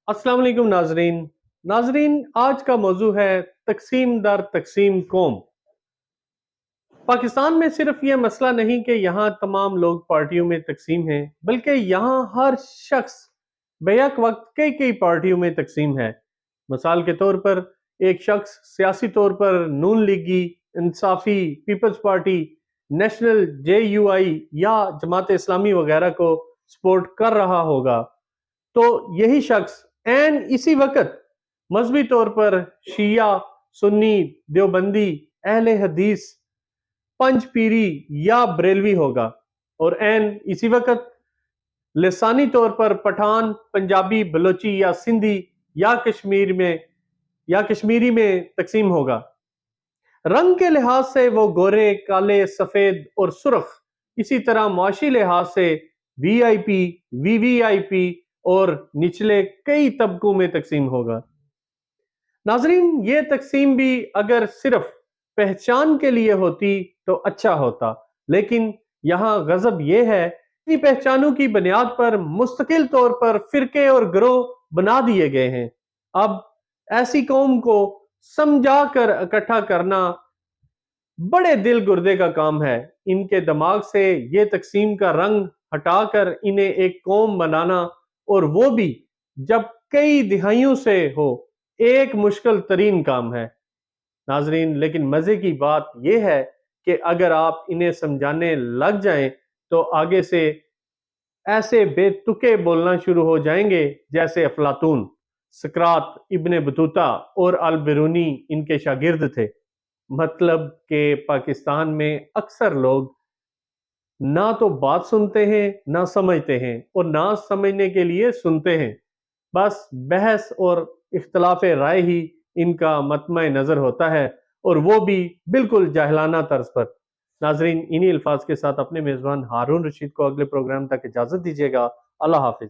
अस्सलाम वालेकुम नाजरीन। आज का मौजू है तकसीम दर तकसीम कौम। पाकिस्तान में सिर्फ ये मसला नहीं कि यहाँ तमाम लोग पार्टियों में तकसीम हैं, बल्कि यहाँ हर शख्स बैक वक्त कई कई पार्टियों में तकसीम है। मिसाल के तौर पर एक शख्स सियासी तौर पर नून लीगी, इंसाफी, पीपल्स पार्टी, नेशनल, JUI या जमात इस्लामी वगैरह को सपोर्ट कर रहा होगा, तो यही शख्स एन इसी वक्त मजहबी तौर पर शिया, सुन्नी, देवबंदी, अहले हदीस, पंजपीरी या बरेलवी होगा, और एन इसी वक्त लिसानी तौर पर पठान, पंजाबी, बलोची या सिंधी या कश्मीरी में तकसीम होगा। रंग के लिहाज से वो गोरे, काले, सफेद और सुर्ख, इसी तरह मुआशी लिहाज से VIP, VVIP और निचले कई तबकों में तकसीम होगा। नाजरीन, ये तकसीम भी अगर सिर्फ पहचान के लिए होती तो अच्छा होता, लेकिन यहाँ गजब ये है कि पहचानों की बुनियाद पर मुस्तकिल तौर पर फिरके और गिरोह बना दिए गए हैं। अब ऐसी कौम को समझा कर इकट्ठा करना बड़े दिल गुर्दे का काम है। इनके दिमाग से ये तकसीम का रंग हटाकर इन्हें एक कौम बनाना, और वो भी जब कई दिहाइयों से हो, एक मुश्किल तरीन काम है नाजरीन। लेकिन मजे की बात यह है कि अगर आप इन्हें समझाने लग जाएं तो आगे से ऐसे बेतुके बोलना शुरू हो जाएंगे जैसे अफलातून, सकरात, इब्ने बतूता और अल बिरूनी इनके शागिर्द थे। मतलब कि पाकिस्तान में अक्सर लोग ना तो बात सुनते हैं, ना समझते हैं, और ना समझने के लिए सुनते हैं। बस बहस और इख्तलाफ राय ही इनका मतमय नज़र होता है, और वो भी बिल्कुल जाहिलाना तर्ज पर। नाजरीन, इन्हीं अल्फाज के साथ अपने मेज़बान हारून रशीद को अगले प्रोग्राम तक इजाज़त दीजिएगा। अल्लाह हाफिज।